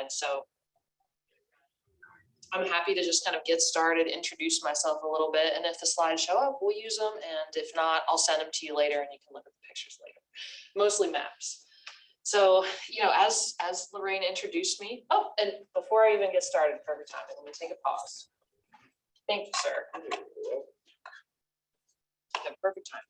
So I'm happy to just kind of get started, introduce myself a little bit, and if the slides show up, we'll use them, and if not, I'll send them to you later and you can look at the pictures later. Mostly maps. So, you know, as Lorraine introduced me, oh, and before I even get started, perfect timing, let me take a pause. Thank you, sir. Okay, perfect time.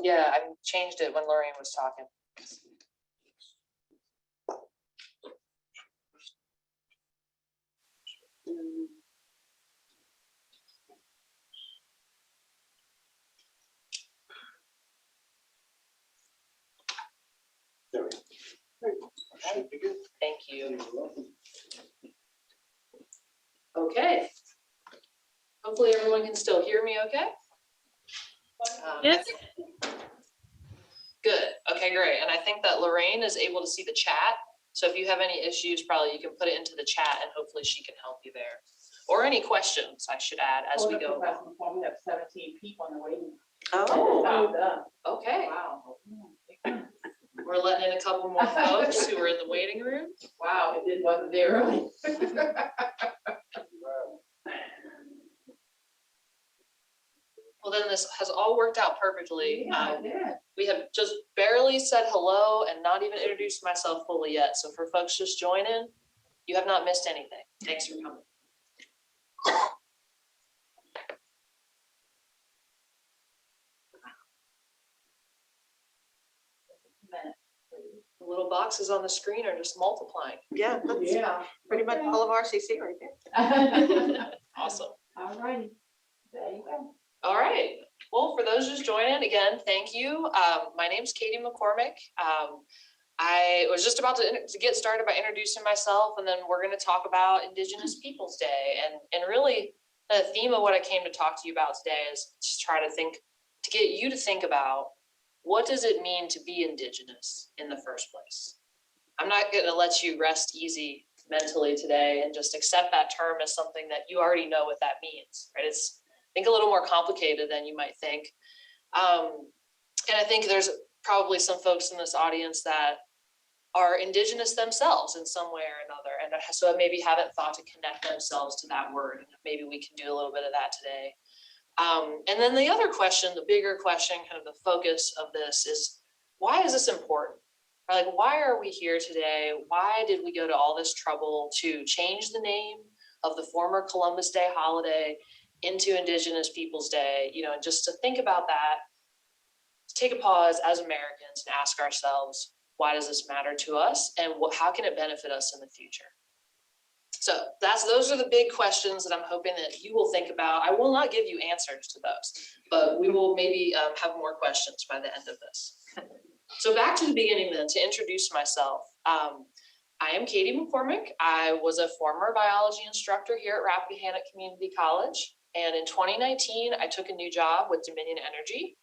Yeah, I changed it when Lorraine was talking. Thank you. Okay. Hopefully everyone can still hear me okay? Yes. Good. Okay, great. And I think that Lorraine is able to see the chat. So if you have any issues, probably you can put it into the chat and hopefully she can help you there. Or any questions, I should add, as we go. We have 17 people in the waiting. Oh, okay. Wow. We're letting in a couple more folks who are in the waiting room. Wow, it wasn't there early. Well, then this has all worked out perfectly. Yeah, We have just barely said hello and not even introduced myself fully yet. So for folks just joining, you have not missed anything. Thanks for coming. The little boxes on the screen are just multiplying. Yeah, that's pretty much all of RCC right there. Awesome. All righty. There you go. All right. Well, for those just joining, again, thank you. My name's Katie MacCormick. I was just about to get started by introducing myself, and then we're going to talk about Indigenous Peoples Day. And really, the theme of what I came to talk to you about today is just try to get you to think about, what does it mean to be Indigenous in the first place? I'm not going to let you rest easy mentally today and just accept that term as something that you already know what that means, right? It's, I think, a little more complicated than you might think. And I think there's probably some folks in this audience that are Indigenous themselves in some way or another, and so maybe haven't thought to connect themselves to that word. And maybe we can do a little bit of that today. And then the other question, the bigger question, kind of the focus of this is, why is this important? Or like, why are we here today? Why did we go to all this trouble to change the name of the former Columbus Day holiday into Indigenous Peoples Day? You know, and just to think about that, to take a pause as Americans and ask ourselves, why does this matter to us? And how can it benefit us in the future? So those are the big questions that I'm hoping that you will think about. I will not give you answers to those, but we will maybe have more questions by the end of this. So back to the beginning then, to introduce myself. I am Katie MacCormick. I was a former biology instructor here at Rappahannock Community College. And in 2019, I took a new job with Dominion Energy.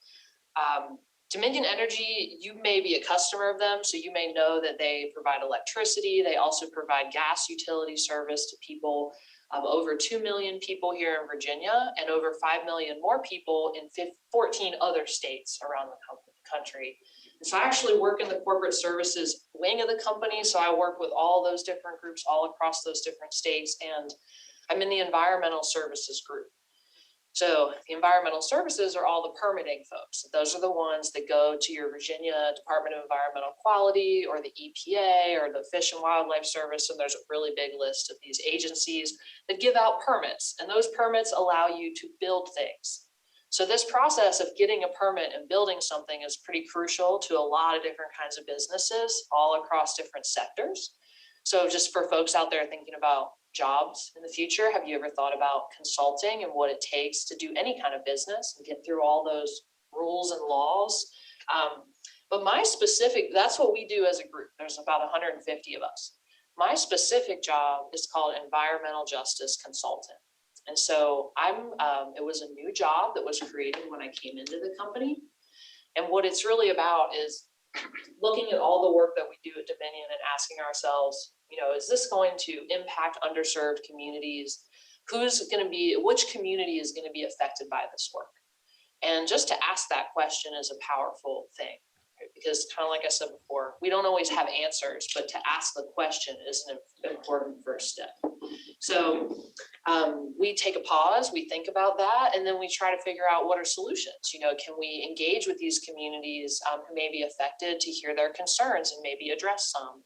Dominion Energy, you may be a customer of them, so you may know that they provide electricity. They also provide gas utility service to people, over 2 million people here in Virginia, and over 5 million more people in 14 other states around the country. And so I actually work in the corporate services wing of the company. So I work with all those different groups all across those different states, and I'm in the environmental services group. So the environmental services are all the permitting folks. Those are the ones that go to your Virginia Department of Environmental Quality or the EPA or the Fish and Wildlife Service. And there's a really big list of these agencies that give out permits, and those permits allow you to build things. So this process of getting a permit and building something is pretty crucial to a lot of different kinds of businesses all across different sectors. So just for folks out there thinking about jobs in the future, have you ever thought about consulting and what it takes to do any kind of business and get through all those rules and laws? But my specific, that's what we do as a group. There's about 150 of us. My specific job is called Environmental Justice Consultant. And so it was a new job that was created when I came into the company. And what it's really about is looking at all the work that we do at Dominion and asking ourselves, is this going to impact underserved communities? Which community is going to be affected by this work? And just to ask that question is a powerful thing, right? Because kind of like I said before, we don't always have answers, but to ask the question is an important first step. So we take a pause, we think about that, and then we try to figure out what are solutions. Can we engage with these communities who may be affected to hear their concerns and maybe address some?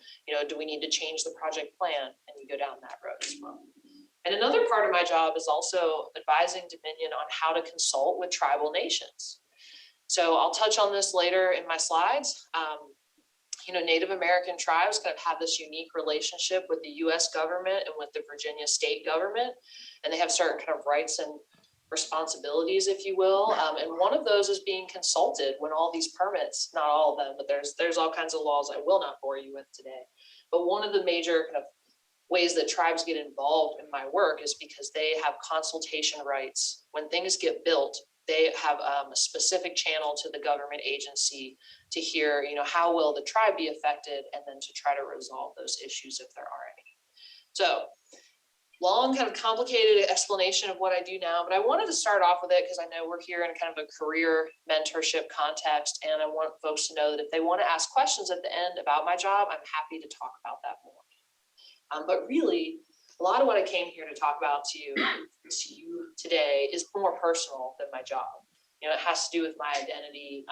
Do we need to change the project plan? And you go down that road as well. And another part of my job is also advising Dominion on how to consult with tribal nations. So I'll touch on this later in my slides. Native American tribes kind of have this unique relationship with the US government and with the Virginia state government, and they have certain kind of rights and responsibilities, if you will. And one of those is being consulted when all these permits, not all of them, but there's all kinds of laws I will not bore you with today. But one of the major kind of ways that tribes get involved in my work is because they have consultation rights. When things get built, they have a specific channel to the government agency to hear, how will the tribe be affected, and then to try to resolve those issues if there are any. So long, kind of complicated explanation of what I do now, but I wanted to start off with it because I know we're here in kind of a career mentorship context, and I want folks to know that if they want to ask questions at the end about my job, I'm happy to talk about that more. But really, a lot of what I came here to talk about to you today is more personal than my job. It has to do with my identity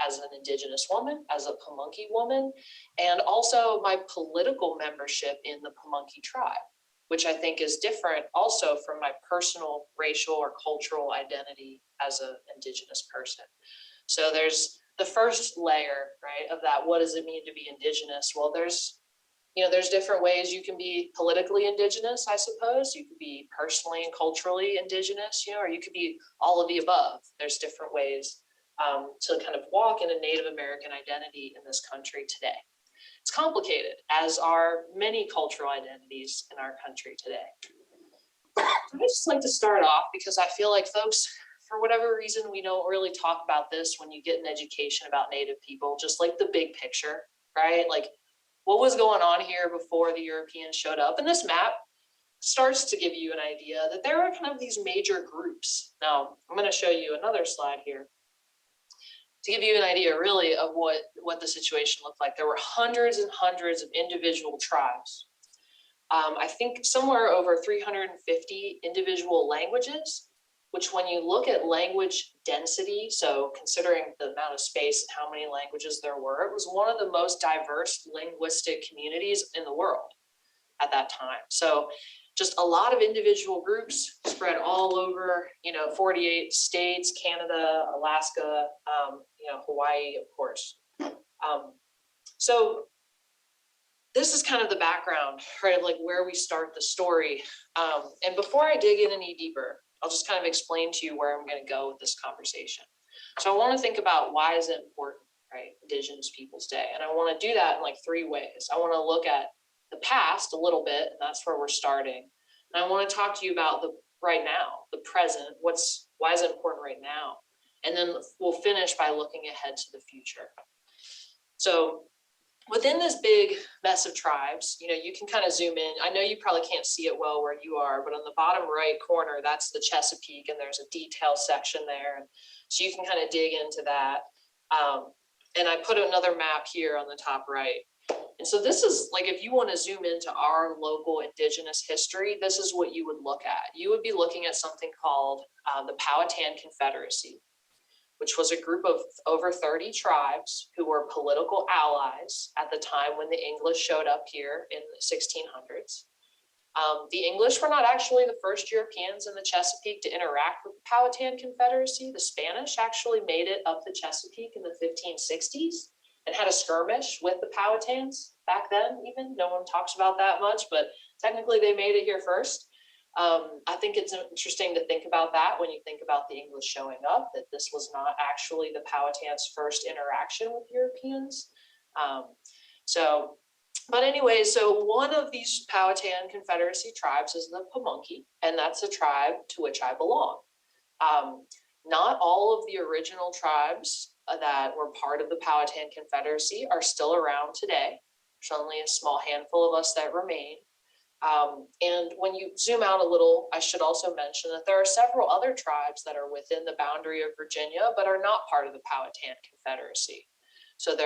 as an Indigenous woman, as a Pamunkey woman, and also my political membership in the Pamunkey tribe, which I think is different also from my personal racial or cultural identity as an Indigenous person. So there's the first layer, right, of that. What does it mean to be Indigenous? Well, there's different ways you can be politically Indigenous, I suppose. You could be personally and culturally Indigenous, or you could be all of the above. There's different ways to kind of walk in a Native American identity in this country today. It's complicated, as are many cultural identities in our country today. I'd just like to start off because I feel like folks, for whatever reason, we don't really talk about this when you get an education about Native people, just like the big picture, right? Like, what was going on here before the Europeans showed up? And this map starts to give you an idea that there are kind of these major groups. Now, I'm going to show you another slide here to give you an idea really of what the situation looked like. There were hundreds and hundreds of individual tribes. I think somewhere over 350 individual languages, which when you look at language density, so considering the amount of space and how many languages there were, it was one of the most diverse linguistic communities in the world at that time. So just a lot of individual groups spread all over, 48 states, Canada, Alaska, Hawaii, of course. So this is kind of the background, right, of like where we start the story. And before I dig in any deeper, I'll just kind of explain to you where I'm going to go with this conversation. So I want to think about why is it important, right? Indigenous Peoples Day. And I want to do that in like three ways. I want to look at the past a little bit, and that's where we're starting. And I want to talk to you about the right now, the present, why is it important right now? And then we'll finish by looking ahead to the future. So within this big mess of tribes, you can kind of zoom in. I know you probably can't see it well where you are, but on the bottom right corner, that's the Chesapeake, and there's a detail section there. So you can kind of dig into that. And I put another map here on the top right. And so this is like, if you want to zoom into our local Indigenous history, this is what you would look at. You would be looking at something called the Powhatan Confederacy, which was a group of over 30 tribes who were political allies at the time when the English showed up here in the 1600s. The English were not actually the first Europeans in the Chesapeake to interact with the Powhatan Confederacy. The Spanish actually made it up the Chesapeake in the 1560s and had a skirmish with the Powhatans back then even. No one talks about that much, but technically they made it here first. I think it's interesting to think about that when you think about the English showing up, that this was not actually the Powhatan's first interaction with Europeans. But anyway, so one of these Powhatan Confederacy tribes is the Pamunkey, and that's a tribe to which I belong. Not all of the original tribes that were part of the Powhatan Confederacy are still around today. There's only a small handful of us that remain. And when you zoom out a little, I should also mention that there are several other tribes that are within the boundary of Virginia, but are not part of the Powhatan Confederacy. So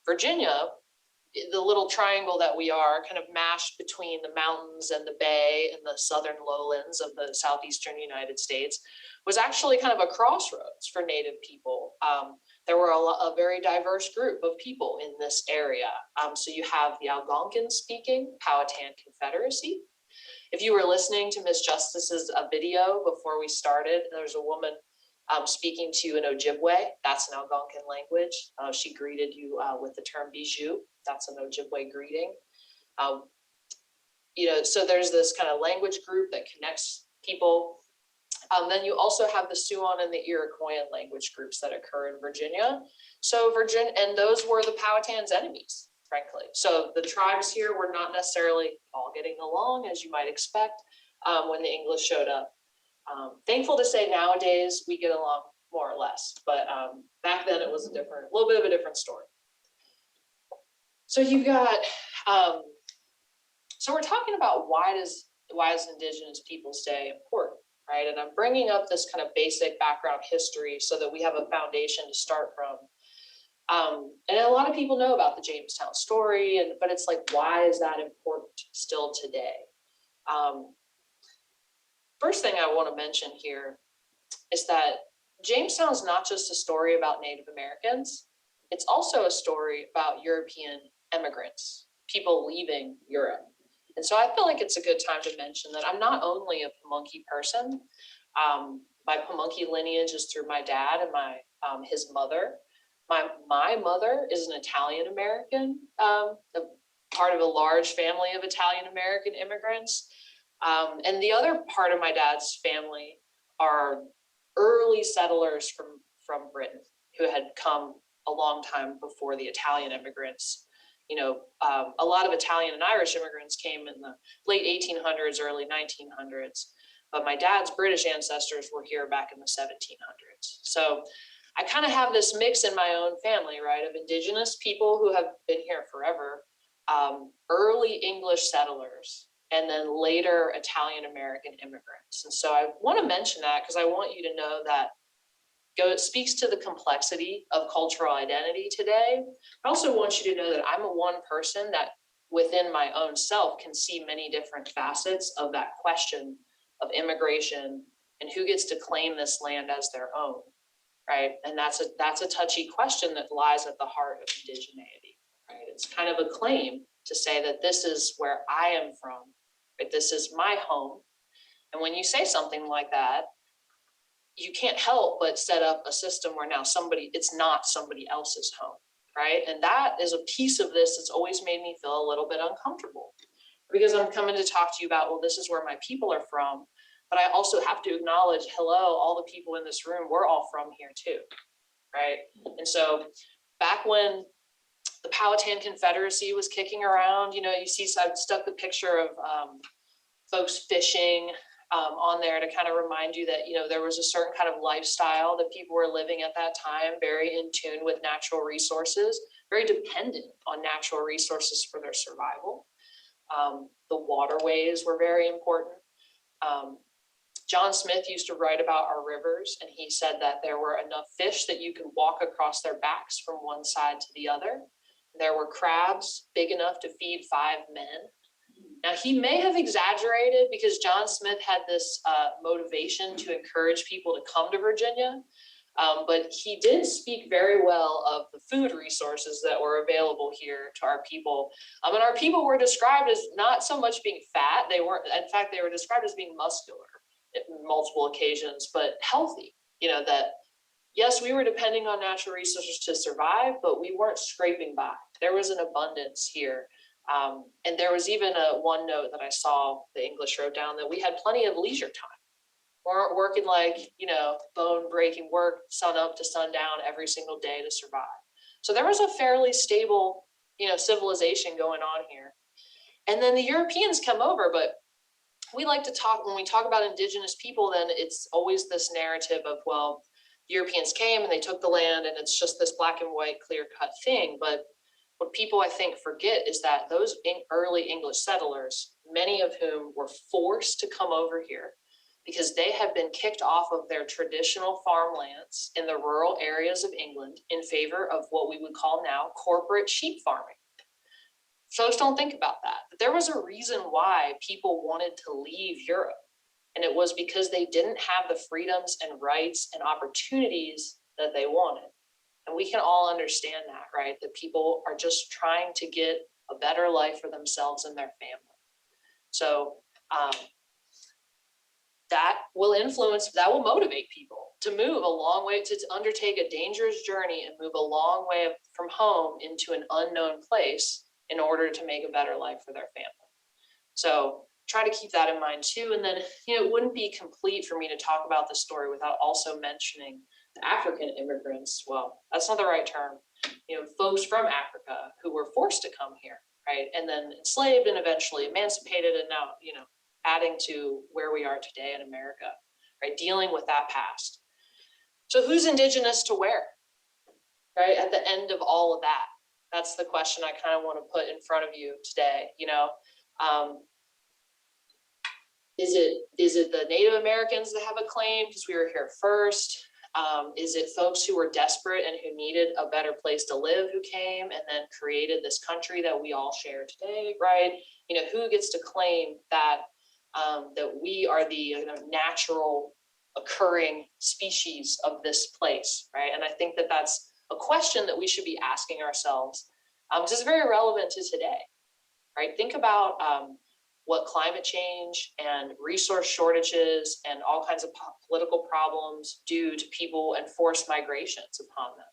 Virginia, the little triangle that we are, kind of mashed between the mountains and the bay and the southern lowlands of the southeastern United States, was actually kind of a crossroads for Native people. There were a very diverse group of people in this area. So you have the Algonquin-speaking Powhatan Confederacy. If you were listening to Ms. Justice's video before we started, there's a woman speaking to you in Ojibwe. That's an Algonquin language. She greeted you with the term bijou. That's an Ojibwe greeting. So there's this kind of language group that connects people. Then you also have the Siouan and the Iroquoian language groups that occur in Virginia. So and those were the Powhatan's enemies, frankly. So the tribes here were not necessarily all getting along, as you might expect, when the English showed up. Thankful to say nowadays we get along more or less, but back then it was a little bit of a different story. So you've got, so we're talking about why does Indigenous Peoples Day important, right? And I'm bringing up this kind of basic background history so that we have a foundation to start from. And a lot of people know about the Jamestown story, but it's like, why is that important still today? First thing I want to mention here is that Jamestown is not just a story about Native Americans. It's also a story about European immigrants, people leaving Europe. And so I feel like it's a good time to mention that I'm not only a Pamunkey person. My Pamunkey lineage is through my dad and his mother. My mother is an Italian American, part of a large family of Italian American immigrants. And the other part of my dad's family are early settlers from Britain who had come a long time before the Italian immigrants. A lot of Italian and Irish immigrants came in the late 1800s, early 1900s, but my dad's British ancestors were here back in the 1700s. So I kind of have this mix in my own family, right, of Indigenous people who have been here forever, early English settlers, and then later Italian American immigrants. And so I want to mention that because I want you to know that it speaks to the complexity of cultural identity today. I also want you to know that I'm one person that within my own self can see many different facets of that question of immigration and who gets to claim this land as their own, right? And that's a touchy question that lies at the heart of indigeneity, right? It's kind of a claim to say that this is where I am from, right? This is my home. And when you say something like that, you can't help but set up a system where now it's not somebody else's home, right? And that is a piece of this that's always made me feel a little bit uncomfortable because I'm coming to talk to you about, well, this is where my people are from, but I also have to acknowledge, hello, all the people in this room, we're all from here too, right? And so back when the Powhatan Confederacy was kicking around, you see, so I've stuck the picture of folks fishing on there to kind of remind you that, there was a certain kind of lifestyle that people were living at that time, very in tune with natural resources, very dependent on natural resources for their survival. The waterways were very important. John Smith used to write about our rivers, and he said that there were enough fish that you could walk across their backs from one side to the other. There were crabs big enough to feed 5 men. Now, he may have exaggerated because John Smith had this motivation to encourage people to come to Virginia, but he did speak very well of the food resources that were available here to our people. And our people were described as not so much being fat. They weren't, in fact, they were described as being muscular at multiple occasions, but healthy, that yes, we were depending on natural resources to survive, but we weren't scraping by. There was an abundance here. And there was even one note that I saw the English wrote down that we had plenty of leisure time. We weren't working like, bone breaking work, sun up to sundown every single day to survive. So there was a fairly stable, civilization going on here. And then the Europeans come over, but we like to talk, when we talk about Indigenous people, then it's always this narrative of, well, Europeans came and they took the land and it's just this black and white, clear cut thing. But what people I think forget is that those early English settlers, many of whom were forced to come over here because they had been kicked off of their traditional farmlands in the rural areas of England in favor of what we would call now corporate sheep farming. Folks don't think about that, but there was a reason why people wanted to leave Europe. And it was because they didn't have the freedoms and rights and opportunities that they wanted. And we can all understand that, right? That people are just trying to get a better life for themselves and their family. So that will motivate people to move a long way, to undertake a dangerous journey and move a long way from home into an unknown place in order to make a better life for their family. So try to keep that in mind too. And then, it wouldn't be complete for me to talk about the story without also mentioning the African immigrants. Well, that's not the right term. Folks from Africa who were forced to come here, right? And then enslaved and eventually emancipated and now, adding to where we are today in America, right? Dealing with that past. So who's indigenous to where, right? At the end of all of that, that's the question I kind of want to put in front of you today. Is it the Native Americans that have a claim because we were here first? Is it folks who were desperate and who needed a better place to live who came and then created this country that we all share today, right? Who gets to claim that that we are the natural occurring species of this place, right? And I think that that's a question that we should be asking ourselves because it's very relevant to today, right? Think about what climate change and resource shortages and all kinds of political problems do to people and forced migrations upon them,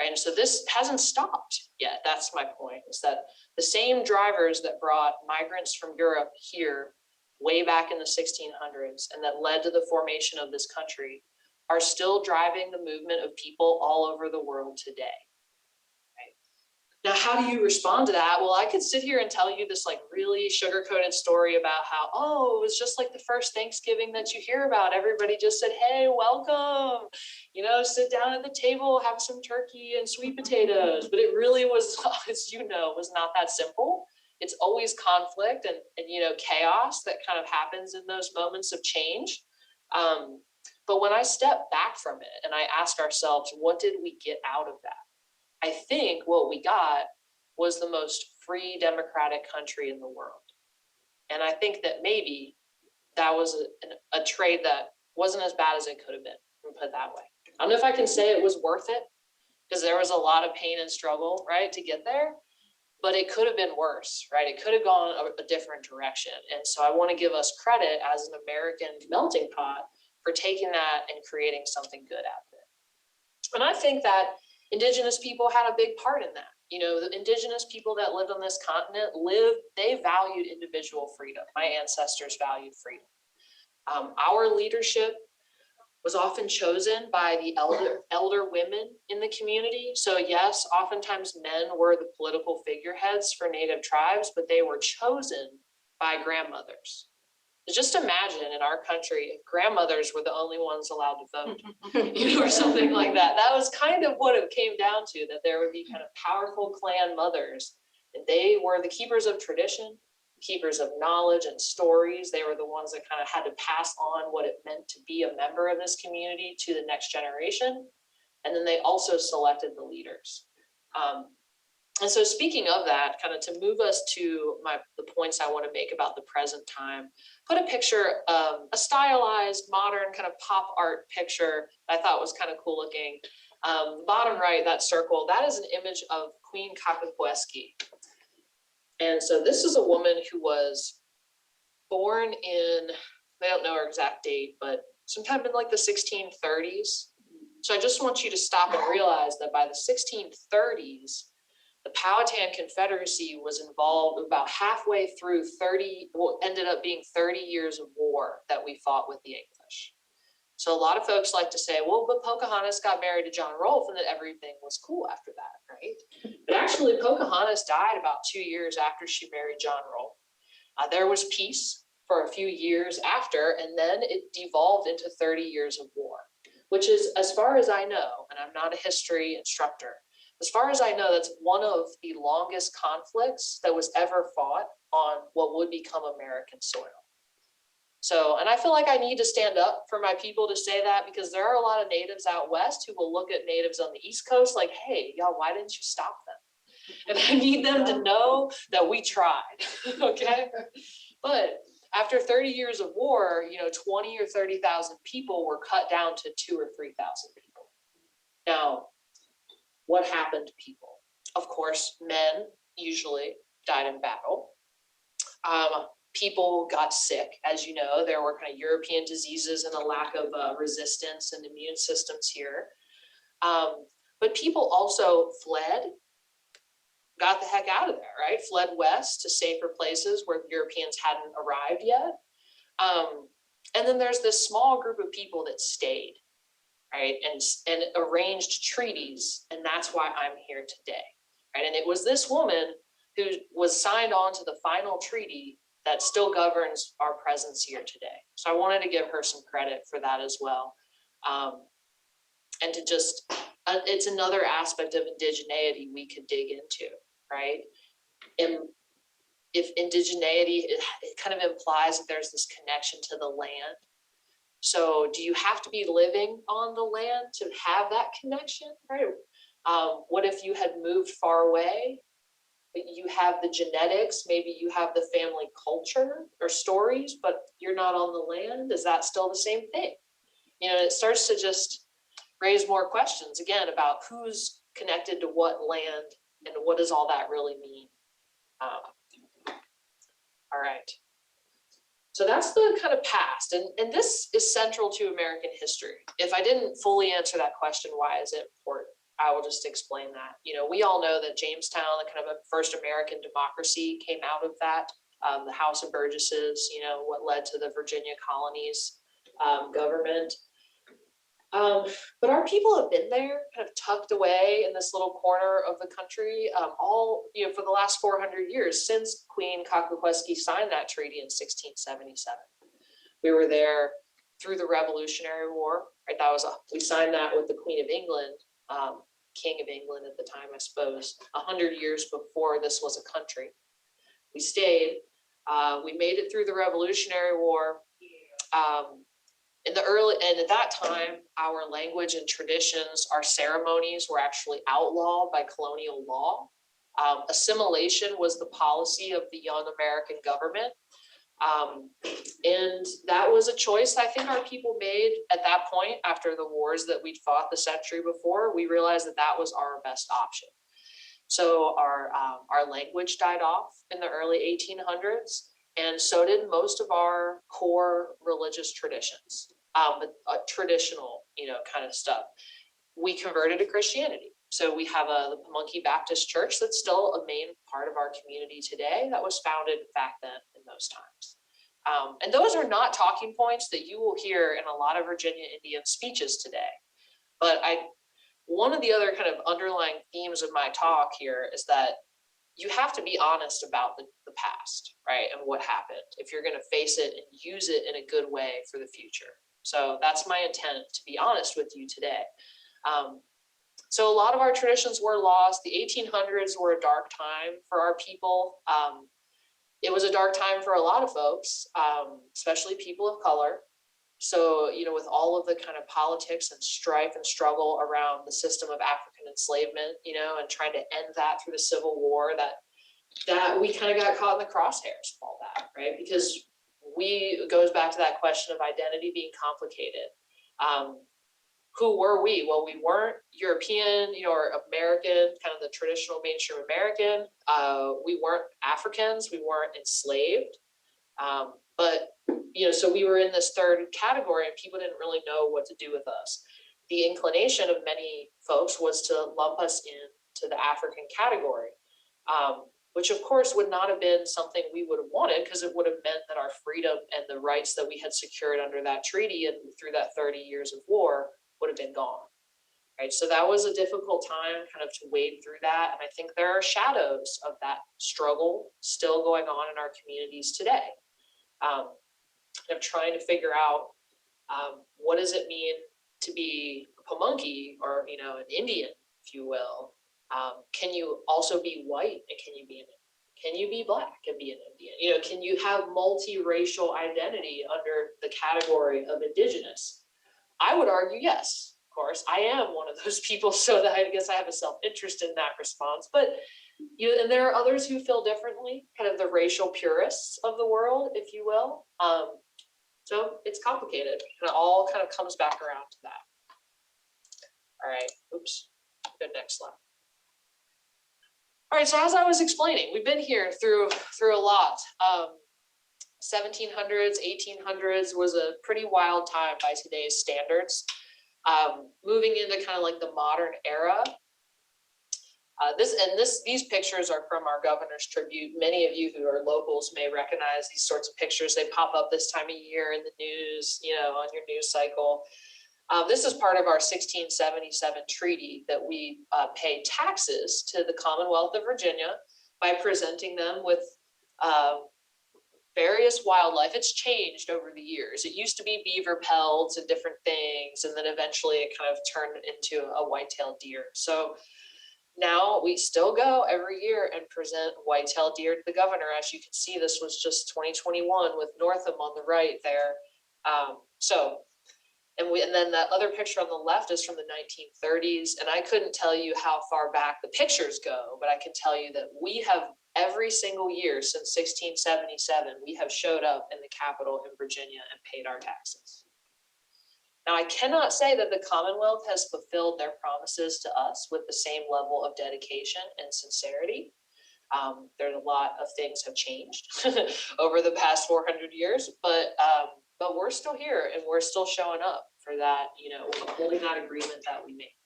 right? And so this hasn't stopped yet. That's my point, is that the same drivers that brought migrants from Europe here way back in the 1600s and that led to the formation of this country are still driving the movement of people all over the world today. Now, how do you respond to that? Well, I could sit here and tell you this really sugar-coated story about how, it was just like the first Thanksgiving that you hear about. Everybody just said, hey, welcome, sit down at the table, have some turkey and sweet potatoes. But it really was, as was not that simple. It's always conflict and chaos that kind of happens in those moments of change. But when I step back from it and I ask ourselves, what did we get out of that? I think what we got was the most free democratic country in the world. And I think that maybe that was a trade that wasn't as bad as it could have been, put it that way. I don't know if I can say it was worth it because there was a lot of pain and struggle, right, to get there, but it could have been worse, right? It could have gone a different direction. And so I want to give us credit as an American melting pot for taking that and creating something good out of it. And I think that Indigenous people had a big part in that. The Indigenous people that lived on this continent they valued individual freedom. My ancestors valued freedom. Our leadership was often chosen by the elder women in the community. So yes, oftentimes men were the political figureheads for Native tribes, but they were chosen by grandmothers. Just imagine in our country, if grandmothers were the only ones allowed to vote, or something like that. That was kind of what it came down to, that there would be kind of powerful clan mothers, and they were the keepers of tradition, keepers of knowledge and stories. They were the ones that kind of had to pass on what it meant to be a member of this community to the next generation. And then they also selected the leaders. And so speaking of that, kind of to move us to the points I want to make about the present time, put a picture, a stylized, modern kind of pop art picture I thought was kind of cool looking. Bottom right, that circle, that is an image of Queen Kapowesky. And so this is a woman who was born in, I don't know her exact date, but sometime in the 1630s. So I just want you to stop and realize that by the 1630s, the Powhatan Confederacy was involved about halfway through ended up being 30 years of war that we fought with the English. So a lot of folks like to say, well, but Pocahontas got married to John Rolfe and that everything was cool after that, right? But actually Pocahontas died about 2 years after she married John Rolfe. There was peace for a few years after, and then it devolved into 30 years of war. which is, as far as I know, and I'm not a history instructor, as far as I know, that's one of the longest conflicts that was ever fought on what would become American soil. So, and I feel like I need to stand up for my people to say that, because there are a lot of natives out west who will look at natives on the East Coast like, hey, y'all, why didn't you stop them? And I need them to know that we tried, okay? But after 30 years of war, 20 or 30,000 people were cut down to 2,000 or 3,000 people. Now, what happened to people? Of course, men usually died in battle. People got sick. As you know, there were kind of European diseases and a lack of resistance and immune systems here. But people also fled, got the heck out of there, right? Fled west to safer places where Europeans hadn't arrived yet. And then there's this small group of people that stayed, right? And arranged treaties. And that's why I'm here today, right? And it was this woman who was signed on to the final treaty that still governs our presence here today. So I wanted to give her some credit for that as well. And to just, it's another aspect of indigeneity we could dig into, right? And if indigeneity, it kind of implies that there's this connection to the land. So do you have to be living on the land to have that connection, right? What if you had moved far away? But you have the genetics, maybe you have the family culture or stories, but you're not on the land. Is that still the same thing? It starts to just raise more questions again about who's connected to what land and what does all that really mean. All right. So that's the kind of past, and this is central to American history. If I didn't fully answer that question, why is it important? I will just explain that. We all know that Jamestown, the kind of a first American democracy, came out of that. The House of Burgesses, what led to the Virginia colonies government. But our people have been there, kind of tucked away in this little corner of the country, all for the last 400 years since Queen Kapowesky signed that treaty in 1677. We were there through the Revolutionary War, right? We signed that with the Queen of England. King of England at the time, I suppose, 100 years before this was a country. We stayed, we made it through the Revolutionary War. And at that time, our language and traditions, our ceremonies were actually outlawed by colonial law. Assimilation was the policy of the young American government. And that was a choice I think our people made at that point after the wars that we'd fought the century before. We realized that that was our best option. So our language died off in the early 1800s, and so did most of our core religious traditions, traditional, kind of stuff. We converted to Christianity. So we have the Pamunkey Baptist Church that's still a main part of our community today that was founded back then in those times. And those are not talking points that you will hear in a lot of Virginia Indian speeches today. But one of the other kind of underlying themes of my talk here is that you have to be honest about the past, right? And what happened if you're going to face it and use it in a good way for the future. So that's my intent, to be honest with you today. So a lot of our traditions were lost. The 1800s were a dark time for our people. It was a dark time for a lot of folks, especially people of color. So, with all of the kind of politics and strife and struggle around the system of African enslavement, and trying to end that through the Civil War, that we kind of got caught in the crosshairs of all that, right? Because it goes back to that question of identity being complicated. Who were we? Well, we weren't European, or American, kind of the traditional mainstream American. We weren't Africans. We weren't enslaved. But so we were in this third category, and people didn't really know what to do with us. The inclination of many folks was to lump us into the African category, which of course would not have been something we would have wanted, because it would have meant that our freedom and the rights that we had secured under that treaty and through that 30 years of war would have been gone. Right. So that was a difficult time kind of to wade through that. And I think there are shadows of that struggle still going on in our communities today. Of trying to figure out what does it mean to be a Pamunkey or, you know, an Indian, if you will, can you also be white and can you be an Can you be black and be an Indian? You know, can you have multiracial identity under the category of Indigenous? I would argue yes. Of course, I am one of those people, so that I guess I have a self-interest in that response. But you know, and there are others who feel differently, kind of the racial purists of the world, if you will. So it's complicated, and it all kind of comes back around to that. All right, oops, go next slide. All right, so as I was explaining, we've been here through a lot. 1700s, 1800s was a pretty wild time by today's standards. Moving into kind of like the modern era. These pictures are from our governor's tribute. Many of you who are locals may recognize these sorts of pictures. They pop up this time of year in the news, you know, on your news cycle. This is part of our 1677 treaty that we pay taxes to the Commonwealth of Virginia by presenting them with various wildlife. It's changed over the years. It used to be beaver pelts and different things, and then eventually it kind of turned into a white-tailed deer. So now we still go every year and present white-tailed deer to the governor. As you can see, this was just 2021 with Northam on the right there. And then that other picture on the left is from the 1930s. And I couldn't tell you how far back the pictures go, but I can tell you that we have every single year since 1677, we have showed up in the Capitol in Virginia and paid our taxes. Now, I cannot say that the Commonwealth has fulfilled their promises to us with the same level of dedication and sincerity. There's a lot of things have changed over the past 400 years, but we're still here and we're still showing up for that, you know, holding that agreement that we made.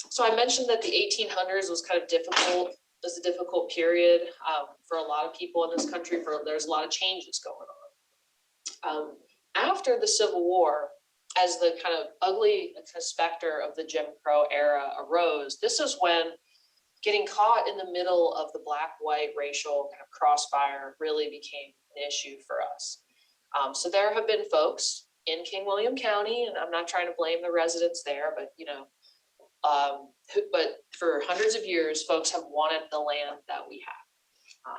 So I mentioned that the 1800s was kind of difficult, was a difficult period for a lot of people in this country. There's a lot of changes going on. After the Civil War, as the kind of ugly specter of the Jim Crow era arose, this is when getting caught in the middle of the black-white racial kind of crossfire really became an issue for us. So there have been folks in King William County, and I'm not trying to blame the residents there, but you know, but for hundreds of years, folks have wanted the land that we have.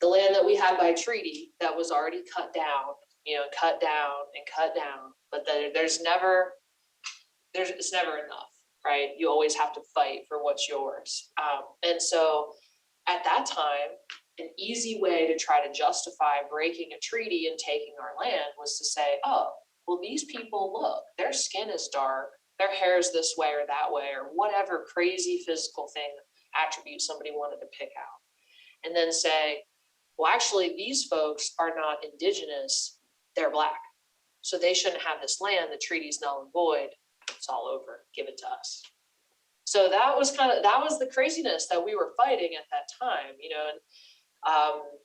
The land that we had by treaty that was already cut down, you know, cut down and cut down, but then it's never enough, right? You always have to fight for what's yours. And so at that time, an easy way to try to justify breaking a treaty and taking our land was to say, oh, well, these people, look, their skin is dark, their hair is this way or that way, or whatever crazy physical thing, attribute somebody wanted to pick out. And then say, well, actually, these folks are not indigenous, they're black. So they shouldn't have this land, the treaty's null and void, it's all over, give it to us. So that was the craziness that we were fighting at that time, you know, and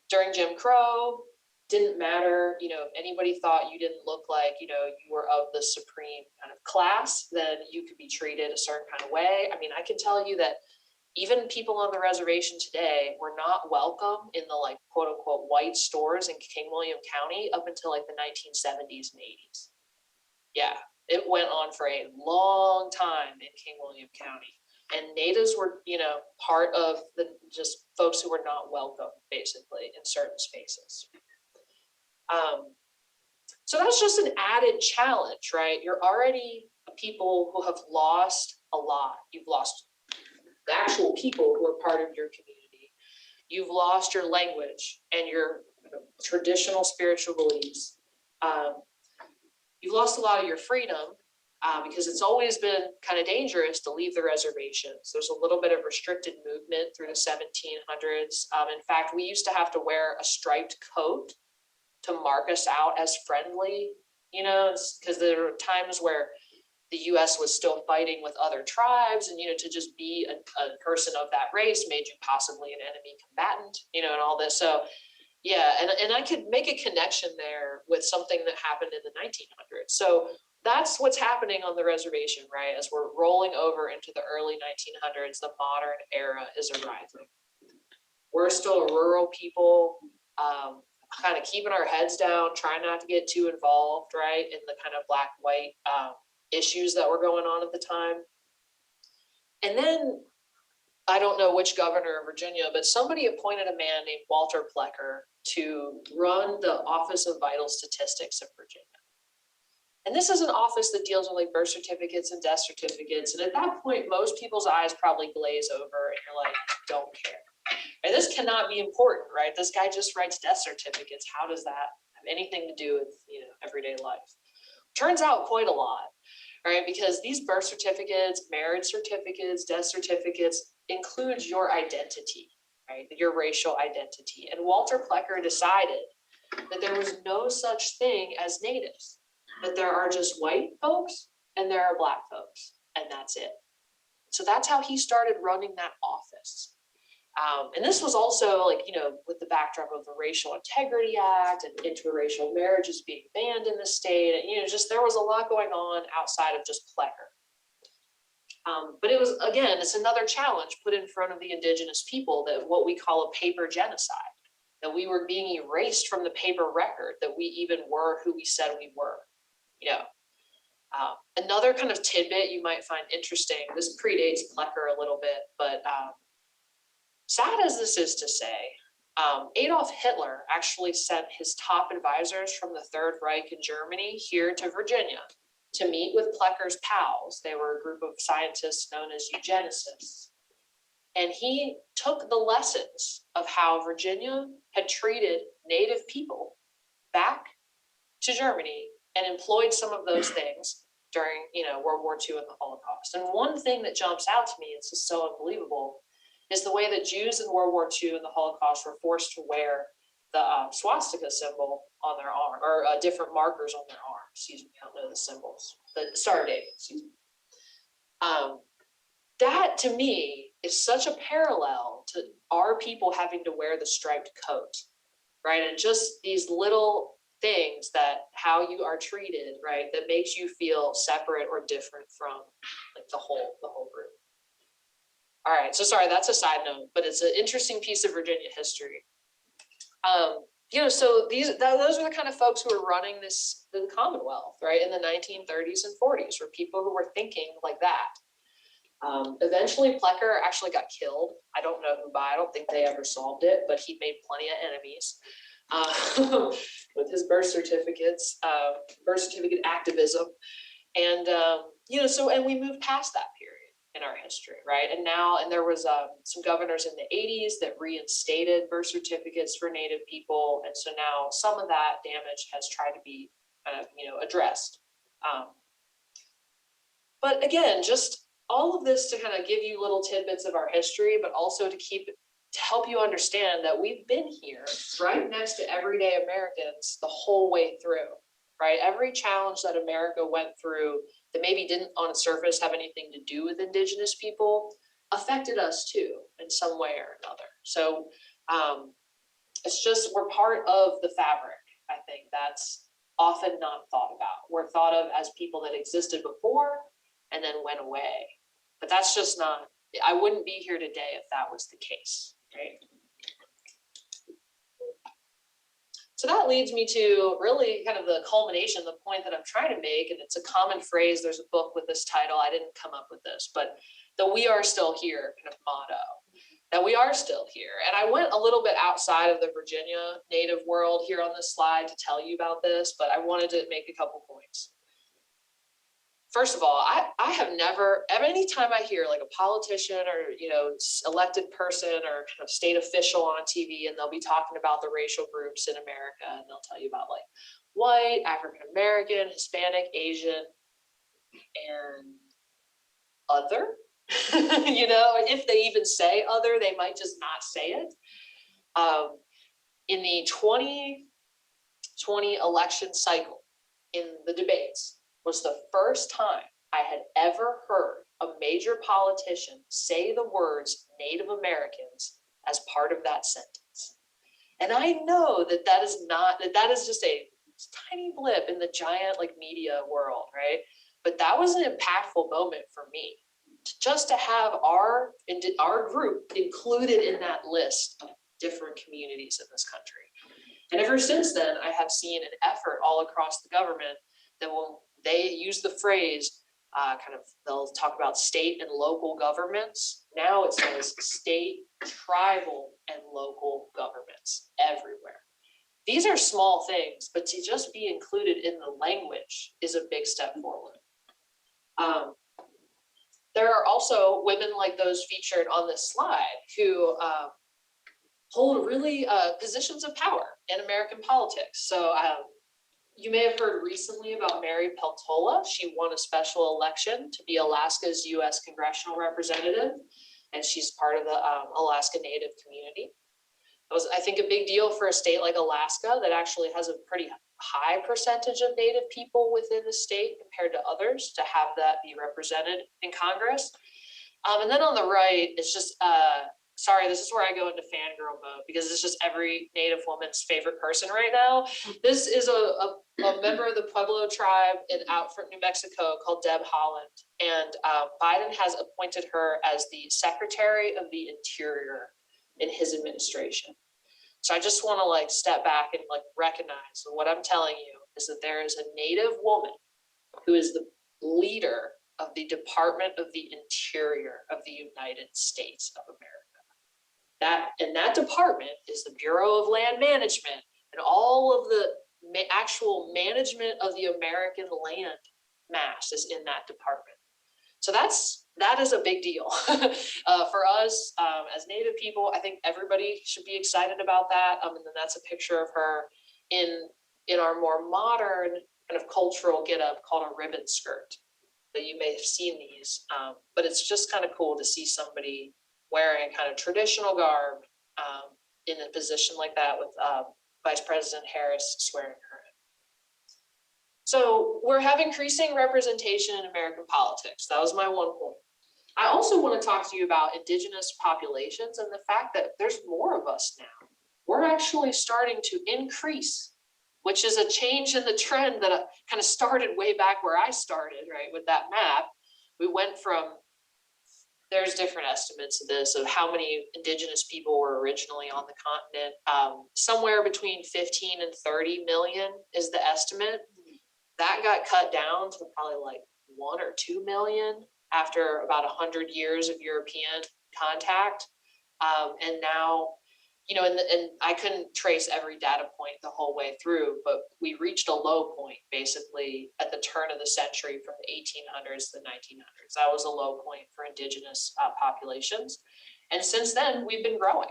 during Jim Crow, didn't matter, you know, if anybody thought you didn't look like, you know, you were of the supreme kind of class, then you could be treated a certain kind of way. I mean, I can tell you that even people on the reservation today were not welcome in the like quote unquote white stores in King William County up until like the 1970s and 80s. Yeah, it went on for a long time in King William County. And natives were, you know, part of the just folks who were not welcome, basically, in certain spaces. So that's just an added challenge, right? You're already people who have lost a lot. You've lost the actual people who are part of your community. You've lost your language and your traditional spiritual beliefs. You've lost a lot of your freedom. Because it's always been kind of dangerous to leave the reservations. There's a little bit of restricted movement through the 1700s. In fact, we used to have to wear a striped coat to mark us out as friendly, you know, because there were times where the US was still fighting with other tribes, and, you know, to just be a person of that race made you possibly an enemy combatant, you know, and all this. So yeah, and I could make a connection there with something that happened in the 1900s. So that's what's happening on the reservation, right? As we're rolling over into the early 1900s, the modern era is arriving. We're still a rural people, kind of keeping our heads down, trying not to get too involved, right, in the kind of black-white issues that were going on at the time. And then, I don't know which governor of Virginia, but somebody appointed a man named Walter Plecker to run the Office of Vital Statistics of Virginia. And this is an office that deals with like birth certificates and death certificates. And at that point, most people's eyes probably glaze over and you're like, don't care. And this cannot be important, right? This guy just writes death certificates. How does that have anything to do with, you know, everyday life? Turns out quite a lot, right? Because these birth certificates, marriage certificates, death certificates include your identity, right? Your racial identity. And Walter Plecker decided that there was no such thing as natives, that there are just white folks and there are black folks, and that's it. So that's how he started running that office. And this was also like, you know, with the backdrop of the Racial Integrity Act and interracial marriages being banned in the state. And, you know, just there was a lot going on outside of just Plecker. But it was, again, it's another challenge put in front of the indigenous people, that what we call a paper genocide, that we were being erased from the paper record, that we even were who we said we were, you know. Another kind of tidbit you might find interesting, this predates Plecker a little bit, but sad as this is to say, Adolf Hitler actually sent his top advisors from the Third Reich in Germany here to Virginia to meet with Plecker's pals. They were a group of scientists known as eugenicists. And he took the lessons of how Virginia had treated Native people back to Germany and employed some of those things during, you know, World War II and the Holocaust. And one thing that jumps out to me, it's just so unbelievable, is the way that Jews in World War II and the Holocaust were forced to wear the swastika symbol on their arm, or different markers on their arm. Excuse me, I don't know the symbols. The Star of David, excuse me. That to me is such a parallel to our people having to wear the striped coat, right? And just these little things that how you are treated, right, that makes you feel separate or different from like the whole group. All right, so sorry, that's a side note, but it's an interesting piece of Virginia history. You know, so those are the kind of folks who are running the Commonwealth, right, in the 1930s and 40s, were people who were thinking like that. Eventually, Plecker actually got killed. I don't know who by. I don't think they ever solved it, but he made plenty of enemies with his birth certificates, birth certificate activism, and you know, so and we moved past that period in our history, right? And there was some governors in the 80s that reinstated birth certificates for Native people, and so now some of that damage has tried to be you know, addressed. But again, just all of this to kind of give you little tidbits of our history, but also to help you understand that we've been here right next to everyday Americans the whole way through, right? Every challenge that America went through that maybe didn't on its surface have anything to do with indigenous people affected us too in some way or another. So it's just, we're part of the fabric. I think that's often not thought about. We're thought of as people that existed before and then went away. But that's just not, I wouldn't be here today if that was the case, right? So that leads me to really kind of the culmination, the point that I'm trying to make, and it's a common phrase. There's a book with this title. I didn't come up with this, but the "we are still here" kind of motto, that we are still here. And I went a little bit outside of the Virginia Native world here on this slide to tell you about this, but I wanted to make a couple points. First of all, I have never, any time I hear like a politician or, you know, elected person or kind of state official on TV, and they'll be talking about the racial groups in America, and they'll tell you about like white, African-American, Hispanic, Asian, and other, you know, if they even say other, they might just not say it. In the 2020 election cycle, in the debates, was the first time I had ever heard a major politician say the words Native Americans as part of that sentence. And I know that that is just a tiny blip in the giant like media world, right? But that was an impactful moment for me, just to have our group included in that list of different communities in this country. And ever since then, I have seen an effort all across the government that when they use the phrase, they'll talk about state and local governments. Now it says state, tribal, and local governments everywhere. These are small things, but to just be included in the language is a big step forward. There are also women like those featured on this slide who hold really positions of power in American politics. So you may have heard recently about Mary Peltola. She won a special election to be Alaska's U.S. congressional representative, and she's part of the Alaska Native community. It was, I think, a big deal for a state like Alaska that actually has a pretty high percentage of Native people within the state compared to others to have that be represented in Congress. And then on the right, it's just, sorry, this is where I go into fangirl mode because it's just every Native woman's favorite person right now. This is a member of the Pueblo tribe in Outfront, New Mexico called Deb Holland. And Biden has appointed her as the Secretary of the Interior in his administration. So I just want to like step back and like recognize what I'm telling you is that there is a Native woman who is the leader of the Department of the Interior of the United States of America. That department is the Bureau of Land Management, and all of the actual management of the American land mass is in that department. So that is a big deal for us as Native people. I think everybody should be excited about that. And then that's a picture of her in our more modern kind of cultural getup called a ribbon skirt. That you may have seen these, but it's just kind of cool to see somebody wearing kind of traditional garb in a position like that with Vice President Harris swearing her in. So we're having increasing representation in American politics. That was my one point. I also want to talk to you about Indigenous populations and the fact that there's more of us now. We're actually starting to increase, which is a change in the trend that kind of started way back where I started, right, with that map. We went from, there's different estimates of this, of how many Indigenous people were originally on the continent. Somewhere between 15 and 30 million is the estimate. That got cut down to probably like 1 or 2 million after about 100 years of European contact. And now, you know, and I couldn't trace every data point the whole way through, but we reached a low point basically at the turn of the century from the 1800s to the 1900s. That was a low point for Indigenous populations. And since then, we've been growing.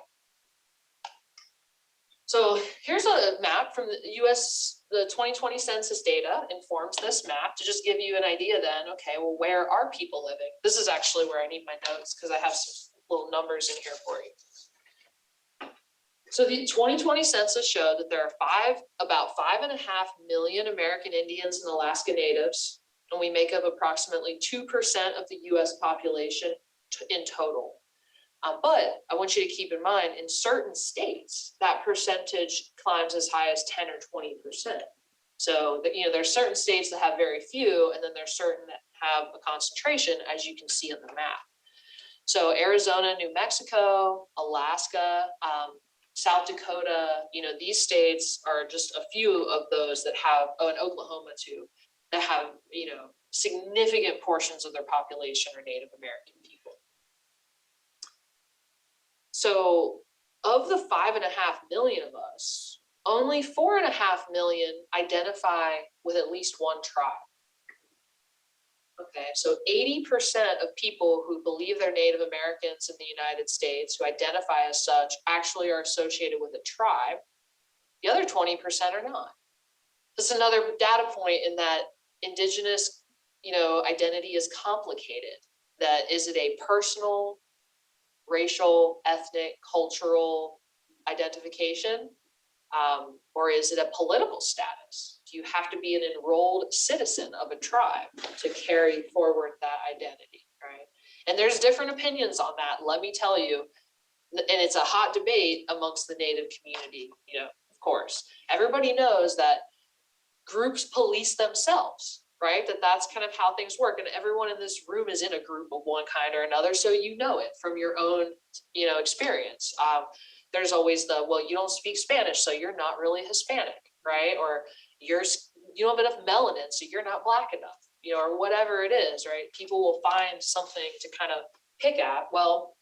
So here's a map from the US, the 2020 census data informs this map to just give you an idea then, okay, well, where are people living? This is actually where I need my notes because I have some little numbers in here for you. So the 2020 census showed that there are about 5.5 million American Indians and Alaska Natives, and we make up approximately 2% of the US population in total. But I want you to keep in mind, in certain states, that percentage climbs as high as 10 or 20%. So that, you know, there's certain states that have very few, and then there's certain that have a concentration, as you can see on the map. So Arizona, New Mexico, Alaska, South Dakota, you know, these states are just a few of those that have, and Oklahoma too, that have, you know, significant portions of their population are Native American people. So of the 5.5 million of us, only 4.5 million identify with at least one tribe. Okay, so 80% of people who believe they're Native Americans in the United States, who identify as such, actually are associated with a tribe. The other 20% are not. This is another data point in that Indigenous, you know, identity is complicated. That is it a personal, racial, ethnic, cultural identification, or is it a political status? Do you have to be an enrolled citizen of a tribe to carry forward that identity, right? And there's different opinions on that, let me tell you, and it's a hot debate amongst the Native community, you know, of course. Everybody knows that groups police themselves, right? That's kind of how things work. And everyone in this room is in a group of one kind or another. So you know it from your own, you know, experience. there's always the, well, you don't speak Spanish, so you're not really Hispanic, right? Or you don't have enough melanin, so you're not black enough, you know, or whatever it is, right? People will find something to kind of pick at. Well,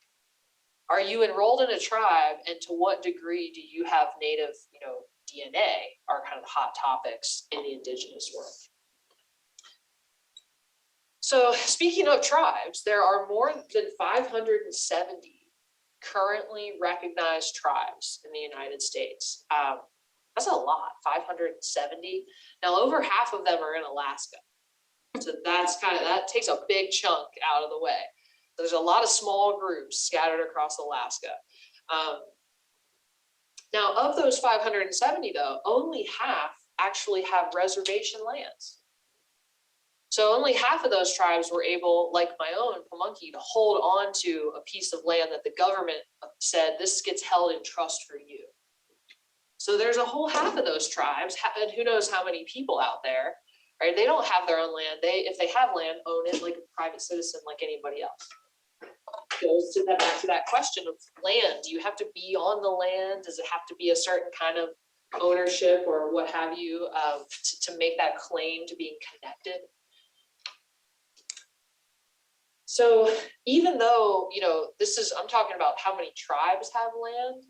are you enrolled in a tribe, and to what degree do you have native, you know, DNA are kind of the hot topics in the Indigenous world. So speaking of tribes, there are more than 570 currently recognized tribes in the United States. That's a lot, 570. Now, over half of them are in Alaska. So that takes a big chunk out of the way. There's a lot of small groups scattered across Alaska. Now, of those 570 though, only half actually have reservation lands. So only half of those tribes were able, like my own Pamunkey, to hold on to a piece of land that the government said this gets held in trust for you. So there's a whole half of those tribes, and who knows how many people out there, right? They don't have their own land. If they have land, own it like a private citizen, like anybody else. Goes to back to that question of land. Do you have to be on the land? Does it have to be a certain kind of ownership or what have you to make that claim to being connected? So even though, you know, I'm talking about how many tribes have land,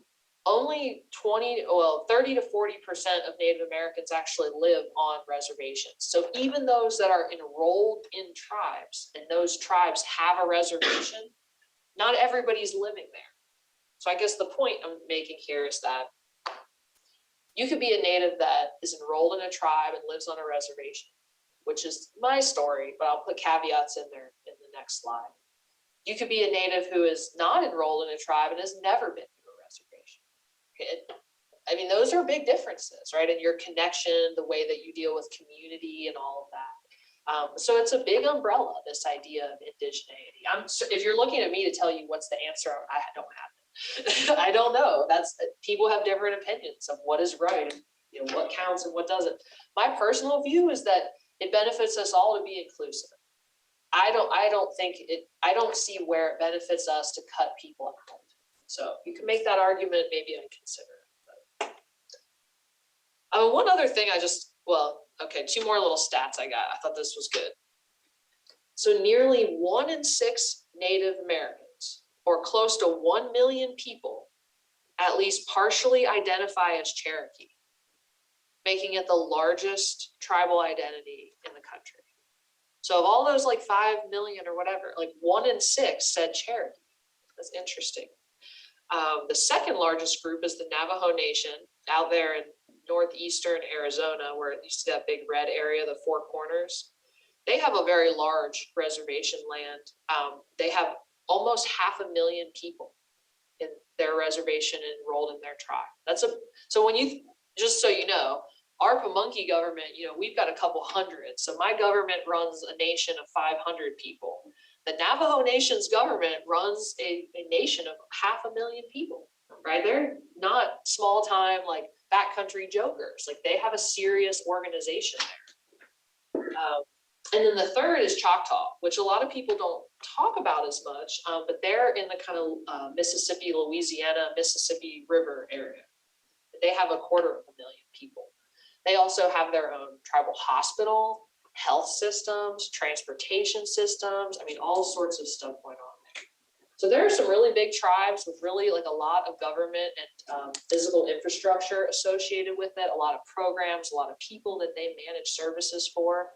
only 30 to 40% of Native Americans actually live on reservations. So even those that are enrolled in tribes and those tribes have a reservation, not everybody's living there. So I guess the point I'm making here is that you could be a Native that is enrolled in a tribe and lives on a reservation, which is my story, but I'll put caveats in there in the next slide. You could be a Native who is not enrolled in a tribe and has never been to a reservation. Okay? I mean, those are big differences, right? And your connection, the way that you deal with community and all of that. So it's a big umbrella, this idea of indigeneity. If you're looking at me to tell you what's the answer, I don't have it. I don't know. People have different opinions of what is right, and you know, what counts and what doesn't. My personal view is that it benefits us all to be inclusive. I don't see where it benefits us to cut people out. So you can make that argument, maybe I consider it. But. One other thing okay, two more little stats I got. I thought this was good. So nearly 1 in 6 Native Americans, or close to 1 million people, at least partially identify as Cherokee, making it the largest tribal identity in the country. So of all those like 5 million or whatever, like 1 in 6 said Cherokee. That's interesting. The second largest group is the Navajo Nation out there in northeastern Arizona, where you see that big red area, the Four Corners. They have a very large reservation land. They have almost 500,000 people in their reservation enrolled in their tribe. So when you, just so you know, our Pamunkey government, you know, we've got a couple hundred. So my government runs a nation of 500 people. The Navajo Nation's government runs a nation of 500,000 people, right? They're not small time, like backcountry jokers. Like they have a serious organization there. And then the third is Choctaw, which a lot of people don't talk about as much, but they're in the kind of Mississippi, Louisiana, Mississippi River area. They have 250,000 people. They also have their own tribal hospital, health systems, transportation systems. I mean, all sorts of stuff going on there. So there are some really big tribes with really like a lot of government and physical infrastructure associated with it, a lot of programs, a lot of people that they manage services for.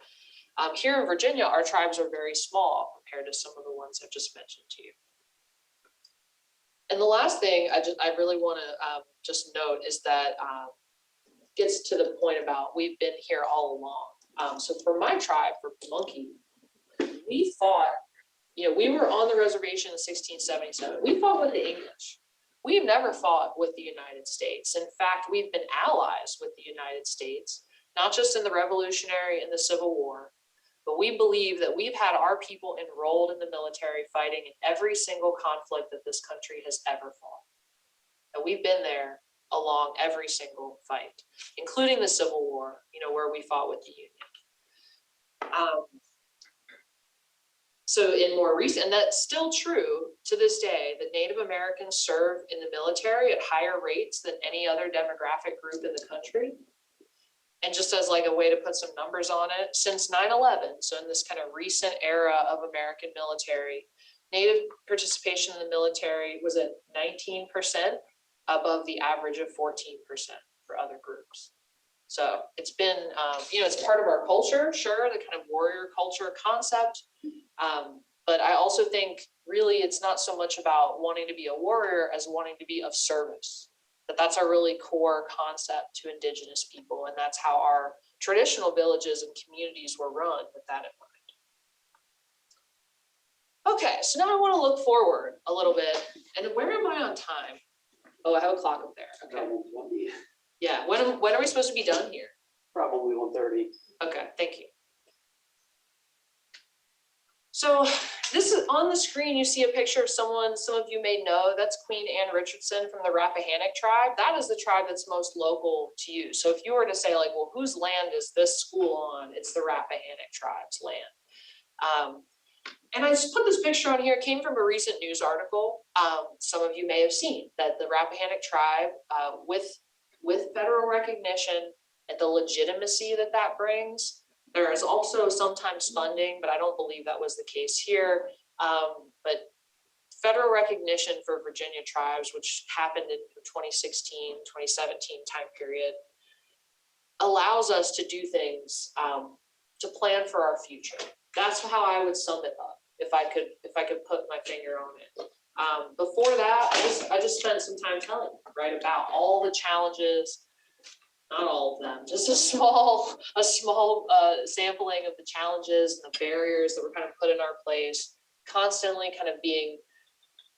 Here in Virginia, our tribes are very small compared to some of the ones I've just mentioned to you. And the last thing I really want to just note is that gets to the point about we've been here all along. So for my tribe, for Pamunkey, we fought, you know, we were on the reservation in 1677. We fought with the English. We've never fought with the United States. In fact, we've been allies with the United States, not just in the Revolutionary and the Civil War, but we believe that we've had our people enrolled in the military fighting in every single conflict that this country has ever fought. And we've been there along every single fight, including the Civil War, you know, where we fought with the Union. So in more recent, and that's still true to this day, that Native Americans serve in the military at higher rates than any other demographic group in the country. And just as like a way to put some numbers on it, since 9/11, so in this kind of recent era of American military, Native participation in the military was at 19%, above the average of 14% for other groups. So it's been, it's part of our culture, sure, the kind of warrior culture concept. But I also think really it's not so much about wanting to be a warrior as wanting to be of service. That's a really core concept to Indigenous people. And that's how our traditional villages and communities were run, with that in mind. Okay, so now I want to look forward a little bit. And where am I on time? Oh, I have a clock up there. Okay. Yeah, when are we supposed to be done here? Probably 1:30. Okay, thank you. So this is on the screen, you see a picture of someone some of you may know. That's Queen Anne Richardson from the Rappahannock tribe. That is the tribe that's most local to you. So if you were to say like, well, whose land is this school on? It's the Rappahannock tribe's land. And I just put this picture on here. It came from a recent news article. Some of you may have seen that the Rappahannock tribe, with federal recognition and the legitimacy that that brings, there is also sometimes funding, but I don't believe that was the case here. But federal recognition for Virginia tribes, which happened in 2016, 2017 time period, allows us to do things to plan for our future. That's how I would sum it up if I could put my finger on it. Before that, I just spent some time telling you, right, about all the challenges. Not all of them, just a small sampling of the challenges and the barriers that were kind of put in our place, constantly kind of being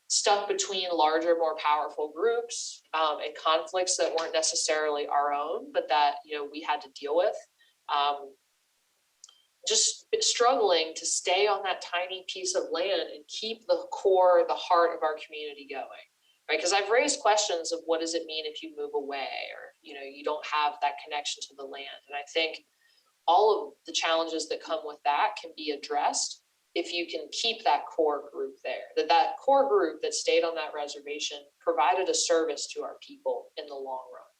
stuck between larger, more powerful groups and conflicts that weren't necessarily our own, but that, we had to deal with. Just struggling to stay on that tiny piece of land and keep the core, the heart of our community going. Right, because I've raised questions of what does it mean if you move away, or you don't have that connection to the land. And I think all of the challenges that come with that can be addressed if you can keep that core group there. That core group that stayed on that reservation provided a service to our people in the long run,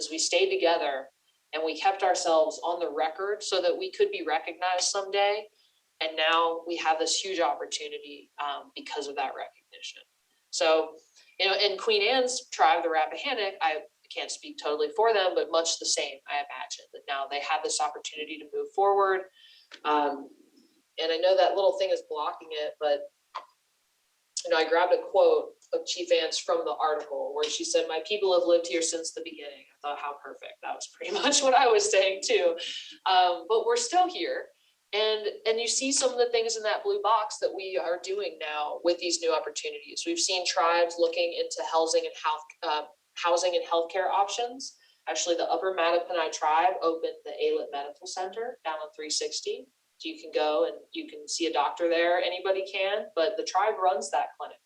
as we stayed together and we kept ourselves on the record so that we could be recognized someday. And now we have this huge opportunity because of that recognition. So, in Queen Anne's tribe, the Rappahannock, I can't speak totally for them, but much the same, I imagine, that now they have this opportunity to move forward. And I know that little thing is blocking it, but I grabbed a quote of Chief Anne's from the article where she said, "My people have lived here since the beginning." I thought, how perfect. That was pretty much what I was saying too. But we're still here. And you see some of the things in that blue box that we are doing now with these new opportunities. We've seen tribes looking into housing and healthcare options. Actually, the Upper Mattaponi tribe opened the Alet Medical Center down on 360. So you can go and you can see a doctor there. Anybody can, but the tribe runs that clinic.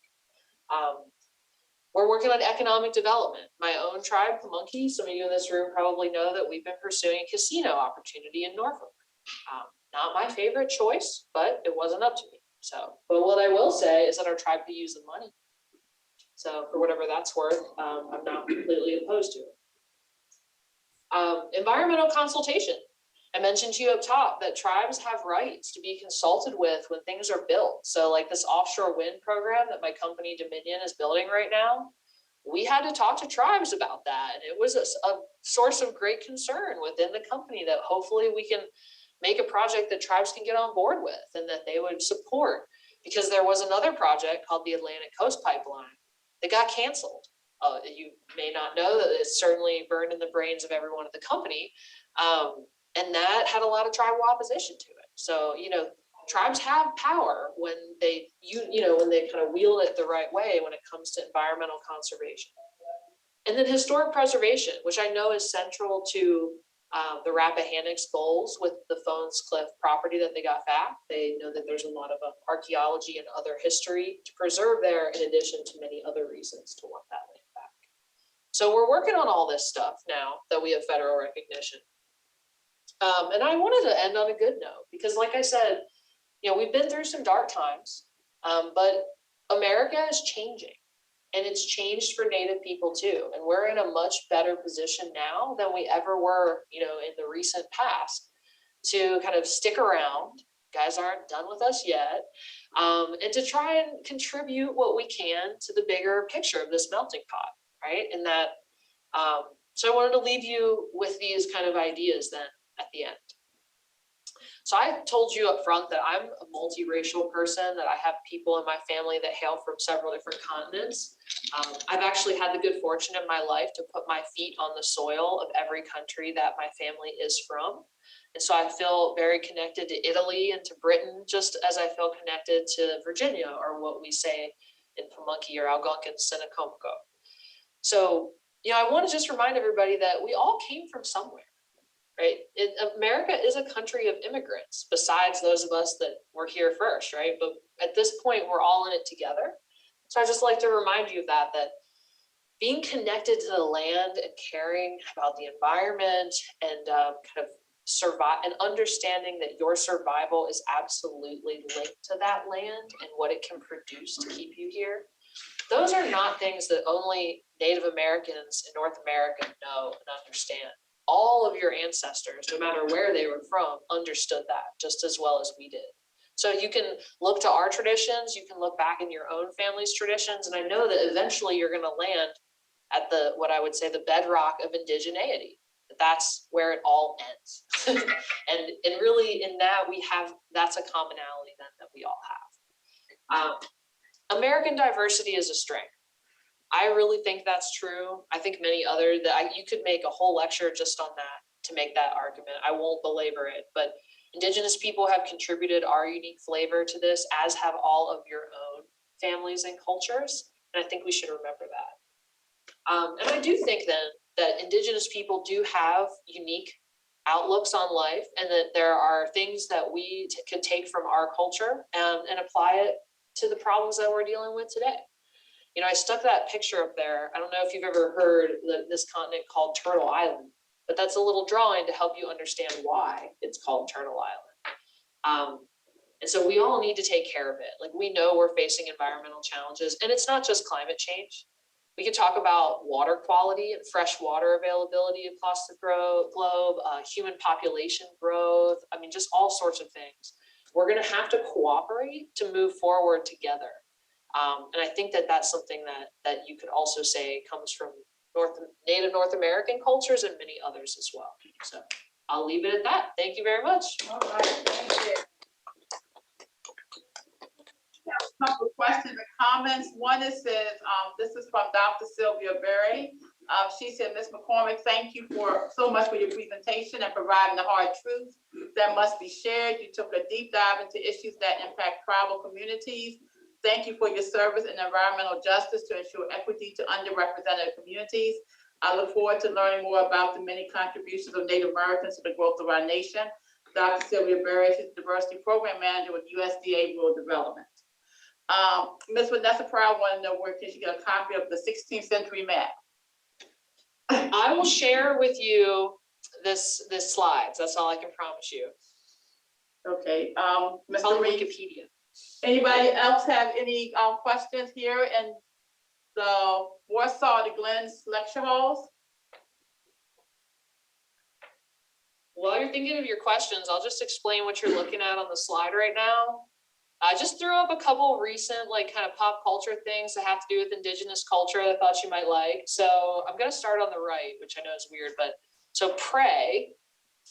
We're working on economic development. My own tribe, Pamunkey, some of you in this room probably know that we've been pursuing a casino opportunity in Norfolk. Not my favorite choice, but it wasn't up to me. But what I will say is that our tribe could use the money. So for whatever that's worth, I'm not completely opposed to it. Environmental consultation. I mentioned to you up top that tribes have rights to be consulted with when things are built. So like this offshore wind program that my company Dominion is building right now, we had to talk to tribes about that. And it was a source of great concern within the company that hopefully we can make a project that tribes can get on board with and that they would support, because there was another project called the Atlantic Coast Pipeline that got canceled. You may not know that it's certainly burned in the brains of everyone at the company. And that had a lot of tribal opposition to it. So, tribes have power when they, when they kind of wield it the right way when it comes to environmental conservation. And then historic preservation, which I know is central to the Rappahannock's goals with the Phones Cliff property that they got back. They know that there's a lot of archaeology and other history to preserve there, in addition to many other reasons to want that land back. So we're working on all this stuff now that we have federal recognition. And I wanted to end on a good note, because like I said, you know, we've been through some dark times, but America is changing. And it's changed for Native people too. And we're in a much better position now than we ever were, you know, in the recent past to kind of stick around. Guys aren't done with us yet. And to try and contribute what we can to the bigger picture of this melting pot, right? And that, so I wanted to leave you with these kind of ideas then at the end. So I told you up front that I'm a multiracial person, that I have people in my family that hail from several different continents. I've actually had the good fortune in my life to put my feet on the soil of every country that my family is from. And so I feel very connected to Italy and to Britain, just as I feel connected to Virginia, or what we say in Pamunkey or Algonquin, Senecomco. So, you know, I want to just remind everybody that we all came from somewhere. Right? America is a country of immigrants, besides those of us that were here first, right? But at this point, we're all in it together. So I just like to remind you of that being connected to the land and caring about the environment and kind of survive and understanding that your survival is absolutely linked to that land and what it can produce to keep you here. Those are not things that only Native Americans in North America know and understand. All of your ancestors, no matter where they were from, understood that just as well as we did. So you can look to our traditions, you can look back in your own family's traditions, and I know that eventually you're going to land at what I would say the bedrock of indigeneity. That's where it all ends. and really in that that's a commonality then that we all have. American diversity is a strength. I really think that's true. I think many other you could make a whole lecture just on that to make that argument. I won't belabor it, but Indigenous people have contributed our unique flavor to this, as have all of your own families and cultures. And I think we should remember that. And I do think then that Indigenous people do have unique outlooks on life, and that there are things that we could take from our culture and apply it to the problems that we're dealing with today. You know, I stuck that picture up there. I don't know if you've ever heard this continent called Turtle Island, but that's a little drawing to help you understand why it's called Turtle Island. And so we all need to take care of it. Like, we know we're facing environmental challenges, and it's not just climate change. We can talk about water quality and fresh water availability across the globe, human population growth. I mean, just all sorts of things. We're going to have to cooperate to move forward together. And I think that that's something that you could also say comes from Native North American cultures and many others as well. So I'll leave it at that. Thank you very much. All right, thank you. We have a couple of questions and comments. One is says, this is from Dr. Sylvia Berry. She said, Ms. McCormick, thank you so much for your presentation and providing the hard truths that must be shared. You took a deep dive into issues that impact tribal communities. Thank you for your service in environmental justice to ensure equity to underrepresented communities. I look forward to learning more about the many contributions of Native Americans to the growth of our nation. Dr. Sylvia Berry is Diversity Program Manager with USDA Rural Development. Ms. Vanessa Proud wanted to know where can she get a copy of the 16th century map? I will share with you this slides. That's all I can promise you. Okay, It's on Wikipedia. Anybody else have any questions here in the Warsaw to Glenn's lecture halls? While you're thinking of your questions, I'll just explain what you're looking at on the slide right now. I just threw up a couple recent, like, kind of pop culture things that have to do with Indigenous culture that I thought you might like. So I'm going to start on the right, which I know is weird, but so Prey.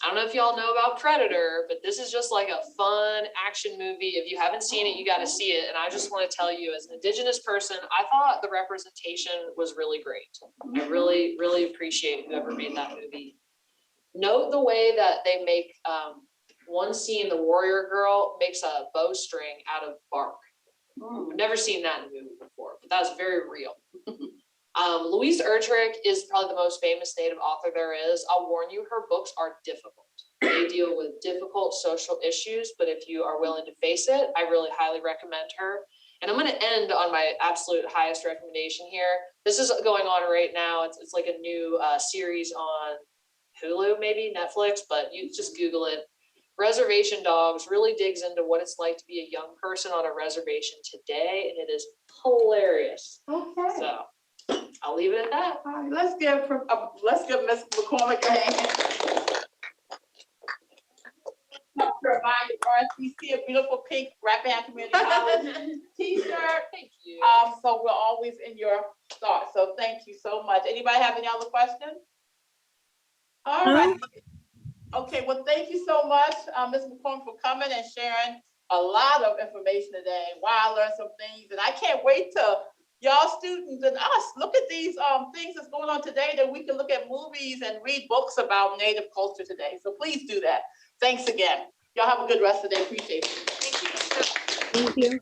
I don't know if y'all know about Predator, but this is just like a fun action movie. If you haven't seen it, you got to see it. And I just want to tell you, as an Indigenous person, I thought the representation was really great. I really, really appreciate whoever made that movie. Note the way that they make one scene, the warrior girl makes a bowstring out of bark. I've never seen that in a movie before, but that's very real. Louise Erdrich is probably the most famous Native author there is. I'll warn you, her books are difficult. They deal with difficult social issues, but if you are willing to face it, I really highly recommend her. And I'm going to end on my absolute highest recommendation here. This is going on right now. It's like a new series on Hulu, maybe Netflix, but you just Google it. Reservation Dogs really digs into what it's like to be a young person on a reservation today, and it is hilarious. Okay. So I'll leave it at that. All right, let's give Ms. McCormick a hand. Remind you, see a beautiful pink Rappahannock Community College t-shirt. Thank you. So we're always in your thoughts. So thank you so much. Anybody have any other questions? All right. Okay, well, thank you so much, Ms. McCormick, for coming and sharing a lot of information today. Wow, I learned some things, and I can't wait to y'all students and us look at these things that's going on today, that we can look at movies and read books about Native culture today. So please do that. Thanks again. Y'all have a good rest of the day. Appreciate it. Thank you. Thank you.